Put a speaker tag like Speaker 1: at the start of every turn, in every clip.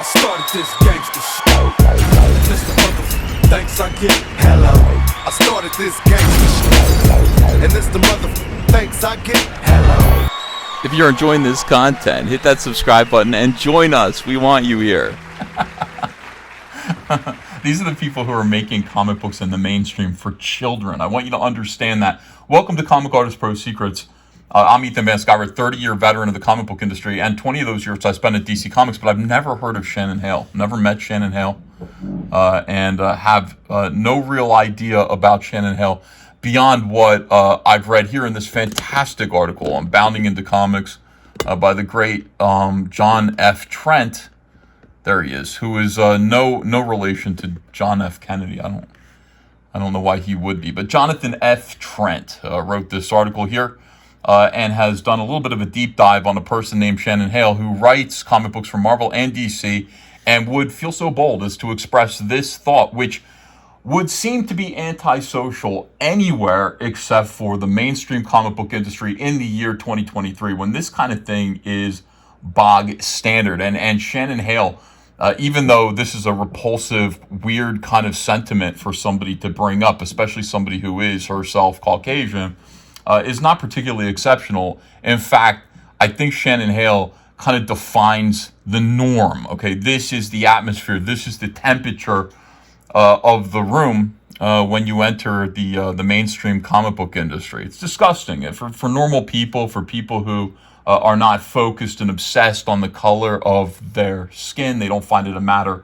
Speaker 1: I started this gangster shit. And this the motherfucking thanks I get. Hello. I started this gangster shit. And this the motherfucking thanks I get. Hello.
Speaker 2: If you're enjoying this content, hit that subscribe button and join us. We want you here. These are the people who are making comic books in the mainstream for children. I want you to understand that. Welcome to Comic Artist Pro Secrets. I'm Ethan Van Sciver, 30-year veteran of the comic book industry, and 20 of those years I spent at DC Comics, but I've never heard of Shannon Hale. Never met Shannon Hale, and have no real idea about Shannon Hale beyond what I've read here in this fantastic article on Bounding into Comics by the great John F. Trent. There he is, who is no relation to John F. Kennedy. I don't know why he would be, but Jonathan F. Trent wrote this article here and has done a little bit of a deep dive on a person named Shannon Hale who writes comic books for Marvel and DC and would feel so bold as to express this thought, which would seem to be antisocial anywhere except for the mainstream comic book industry in the year 2023, when this kind of thing is bog standard. And Shannon Hale, even though this is a repulsive, weird kind of sentiment for somebody to bring up, especially somebody who is herself Caucasian, is not particularly exceptional. In fact, I think Shannon Hale kind of defines the norm. Okay, this is the atmosphere, this is the temperature of the room when you enter the mainstream comic book industry. It's disgusting for normal people, for people who are not focused and obsessed on the color of their skin. They don't find it a matter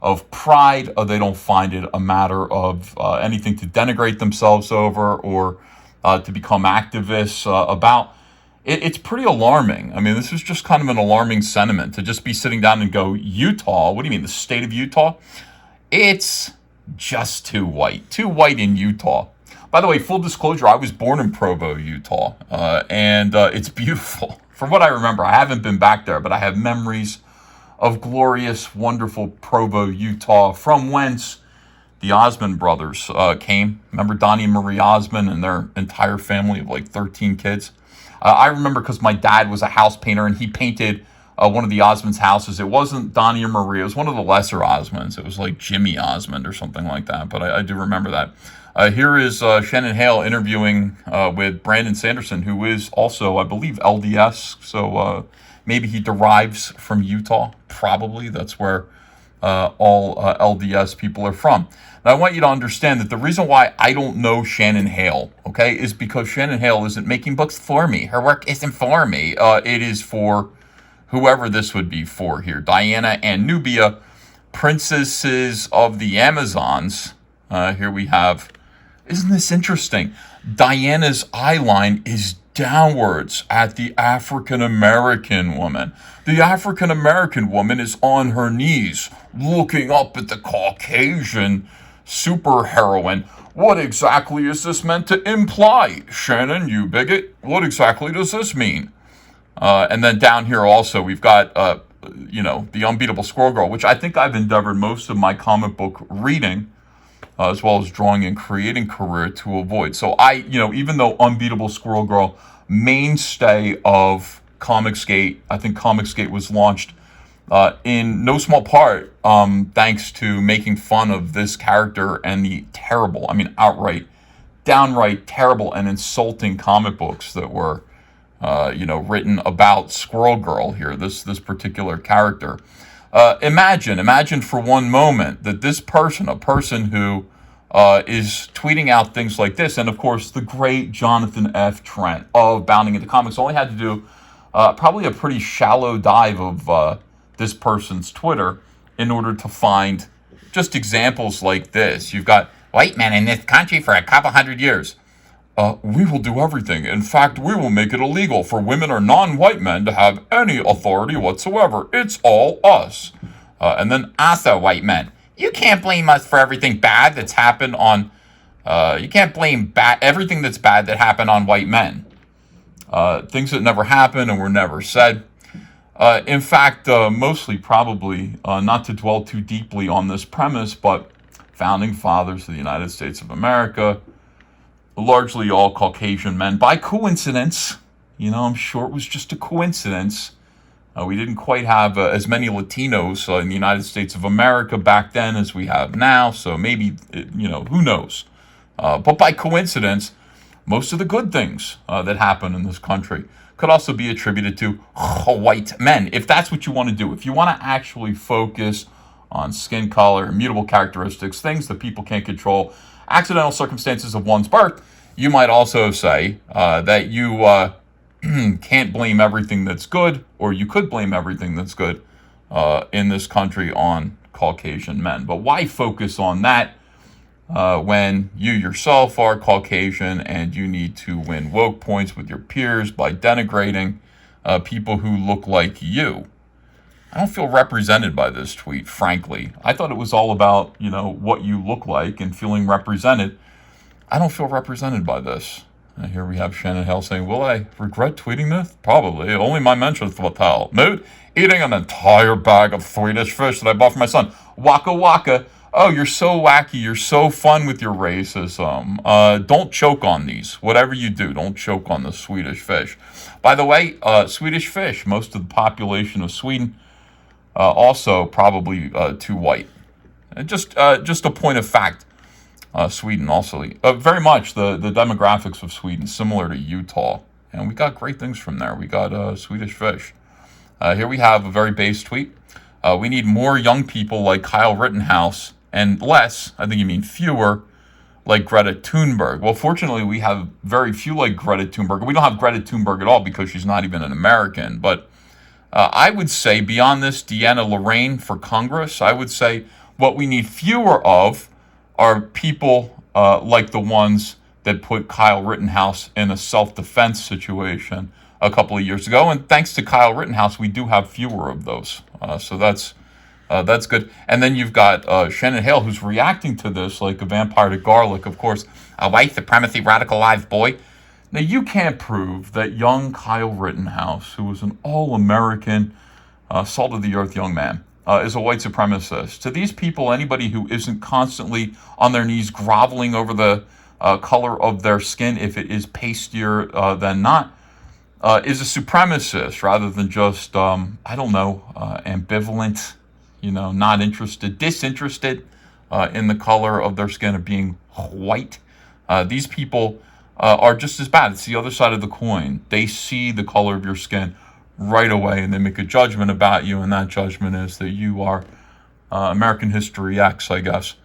Speaker 2: of pride, or they don't find it a matter of anything to denigrate themselves over or to become activists about. It's pretty alarming. I mean, this is just kind of an alarming sentiment to just be sitting down and go, Utah? What do you mean, the state of Utah? It's just too white in Utah. By the way, full disclosure, I was born in Provo, Utah, and it's beautiful. From what I remember, I haven't been back there, but I have memories of glorious, wonderful Provo, Utah, from whence the Osmond brothers came. Remember Donnie and Marie Osmond and their entire family of like 13 kids? I remember because my dad was a house painter and he painted one of the Osmonds' houses. It wasn't Donnie or Marie. It was one of the lesser Osmonds. It was like Jimmy Osmond or something like that. But I do remember that. Here is Shannon Hale interviewing with Brandon Sanderson, who is also, I believe, LDS. So maybe he derives from Utah. Probably. That's where all LDS people are from. Now, I want you to understand that the reason why I don't know Shannon Hale, okay, is because Shannon Hale isn't making books for me. Her work isn't for me. It is for whoever this would be for here. Diana and Nubia, princesses of the Amazons. Here we have, isn't this interesting? Diana's eye line is downwards at the African-American woman. The African-American woman is on her knees, looking up at the Caucasian superheroine. What exactly is this meant to imply? Shannon, you bigot, what exactly does this mean? And then down here also, we've got, the Unbeatable Squirrel Girl, which I think I've endeavored most of my comic book reading, as well as drawing and creating career to avoid. So even though Unbeatable Squirrel Girl, mainstay of Comicsgate, I think Comicsgate was launched in no small part thanks to making fun of this character and the terrible, downright terrible and insulting comic books that were written about Squirrel Girl here, this particular character. Imagine for one moment that this person, a person who is tweeting out things like this, and of course the great Jonathan F. Trent of Bounding into Comics only had to do probably a pretty shallow dive of this person's Twitter in order to find just examples like this. You've got white men in this country for a couple hundred years. We will do everything. In fact, we will make it illegal for women or non-white men to have any authority whatsoever. It's all us. And then also white men. You can't blame us for everything bad that's happened on... you can't blame everything that's bad that happened on white men. Things that never happened and were never said. In fact, mostly probably, not to dwell too deeply on this premise, but founding fathers of the United States of America, largely all Caucasian men. By coincidence, I'm sure it was just a coincidence, We didn't quite have as many Latinos in the United States of America back then as we have now, so maybe, who knows? But by coincidence, most of the good things that happen in this country could also be attributed to white men, if that's what you want to do. If you want to actually focus on skin color, immutable characteristics, things that people can't control, accidental circumstances of one's birth, you might also say that you can't blame everything that's good, or you could blame everything that's good in this country on Caucasian men. But why focus on that when you yourself are Caucasian and you need to win woke points with your peers by denigrating people who look like you? I don't feel represented by this tweet, frankly. I thought it was all about, what you look like and feeling represented. I don't feel represented by this. And here we have Shannon Hale saying, will I regret tweeting this? Probably. Only my mentions will tell. Mood? Eating an entire bag of Swedish fish that I bought for my son. Waka waka. Oh, you're so wacky. You're so fun with your racism. Don't choke on these. Whatever you do, don't choke on the Swedish fish. By the way, Swedish fish, most of the population of Sweden, also probably too white. Just a point of fact. Sweden also, very much the demographics of Sweden similar to Utah, and we got great things from there. We got Swedish fish. Here we have a very base tweet. We need more young people like Kyle Rittenhouse and less, I think you mean fewer, like Greta Thunberg. Well, fortunately, we have very few like Greta Thunberg. We don't have Greta Thunberg at all because she's not even an American. But I would say beyond this, Deanna Lorraine for Congress, I would say what we need fewer of are people like the ones that put Kyle Rittenhouse in a self-defense situation a couple of years ago. And thanks to Kyle Rittenhouse, we do have fewer of those. So that's good. And then you've got Shannon Hale, who's reacting to this like a vampire to garlic. Of course, a white supremacy radicalized boy. Now, you can't prove that young Kyle Rittenhouse, who was an all-American, salt-of-the-earth young man, is a white supremacist. To these people, anybody who isn't constantly on their knees groveling over the color of their skin, if it is pastier than not, is a supremacist rather than just, ambivalent, not interested, disinterested in the color of their skin of being white. These people are just as bad. It's the other side of the coin. They see the color of your skin right away and they make a judgment about you, and that judgment is that you are American History X, I guess.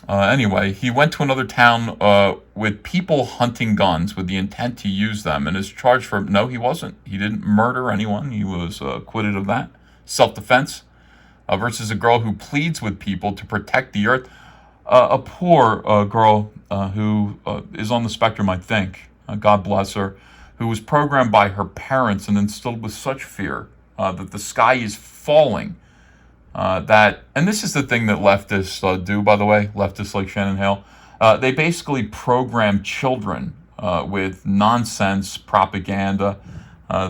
Speaker 2: Anyway, he went to another town with people hunting guns with the intent to use them, and is charged for, no, he wasn't. He didn't murder anyone. He was acquitted of that. Self-defense versus a girl who pleads with people to protect the earth. A poor girl who is on the spectrum, I think, God bless her, who was programmed by her parents and instilled with such fear that the sky is falling. And this is the thing that leftists do, by the way, leftists like Shannon Hale. They basically program children with nonsense propaganda.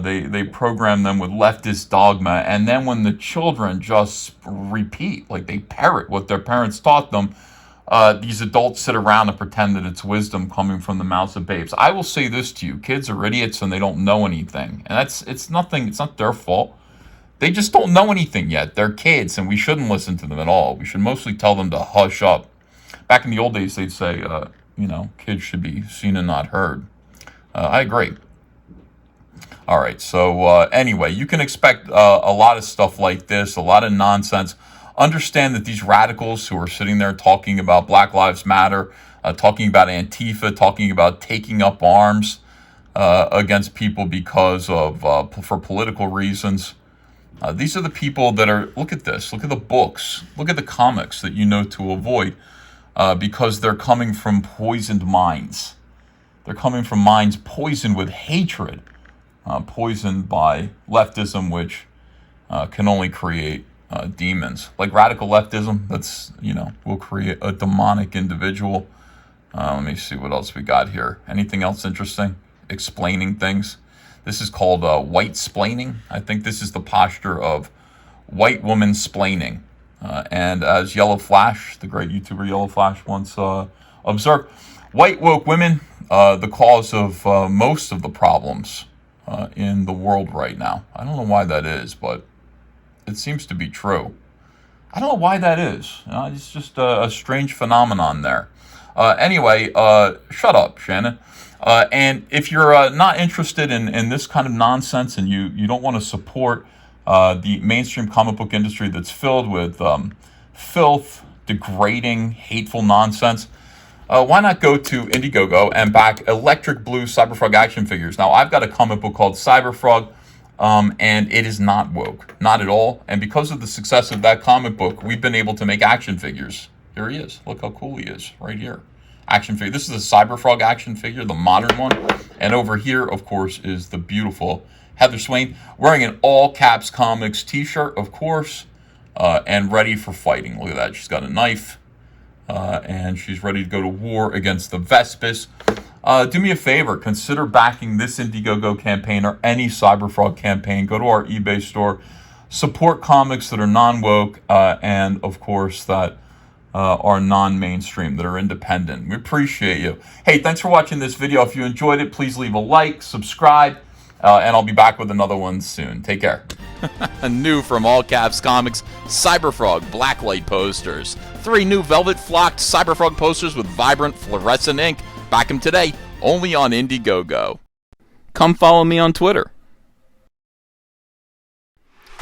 Speaker 2: They program them with leftist dogma. And then when the children just repeat, like they parrot what their parents taught them, these adults sit around and pretend that it's wisdom coming from the mouths of babes. I will say this to you: kids are idiots and they don't know anything, and it's not their fault. They just don't know anything yet. They're kids, and we shouldn't listen to them at all. We should mostly tell them to hush up. Back in the old days, they'd say, kids should be seen and not heard. I agree. All right. So anyway, you can expect a lot of stuff like this, a lot of nonsense. Understand that these radicals who are sitting there talking about Black Lives Matter, talking about Antifa, talking about taking up arms against people because of for political reasons. These are the people that are, look at this, look at the books, look at the comics that you know to avoid because they're coming from poisoned minds. They're coming from minds poisoned with hatred, poisoned by leftism, which can only create demons. Like radical leftism, that's, will create a demonic individual. Let me see what else we got here. Anything else interesting? Explaining things. This is called white splaining. I think this is the posture of white woman splaining. And as Yellow Flash, the great YouTuber Yellow Flash, once observed, white woke women, the cause of most of the problems in the world right now. I don't know why that is, but it seems to be true. I don't know why that is. It's just a strange phenomenon there. Anyway, shut up, Shannon. And if you're not interested in this kind of nonsense, and you don't want to support the mainstream comic book industry that's filled with filth, degrading, hateful nonsense, why not go to Indiegogo and back Electric Blue Cyberfrog action figures? Now, I've got a comic book called Cyberfrog, and it is not woke, not at all. And because of the success of that comic book, we've been able to make action figures. Here he is. Look how cool he is, right here. Action figure. This is a Cyberfrog action figure, the modern one. And over here, of course, is the beautiful Heather Swain wearing an All Caps Comics t-shirt, of course, and ready for fighting. Look at that. She's got a knife. And she's ready to go to war against the Vespis. Do me a favor, consider backing this Indiegogo campaign or any Cyberfrog campaign. Go to our eBay store, support comics that are non-woke, and of course that are non-mainstream, that are independent. We appreciate you. Hey, thanks for watching this video. If you enjoyed it, please leave a like, subscribe, and I'll be back with another one soon. Take care.
Speaker 3: New from All Caps Comics, Cyberfrog Blacklight posters. 3 new velvet flocked Cyberfrog posters with vibrant fluorescent ink. Back them today, only on Indiegogo. Come follow me on Twitter.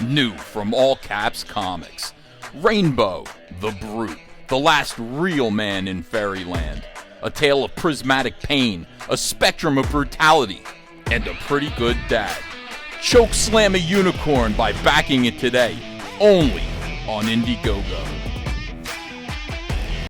Speaker 3: New from All Caps Comics, Rainbow, the Brute, the last real man in Fairyland. A tale of prismatic pain, a spectrum of brutality, and a pretty good dad. Choke slam a unicorn by backing it today, only on Indiegogo.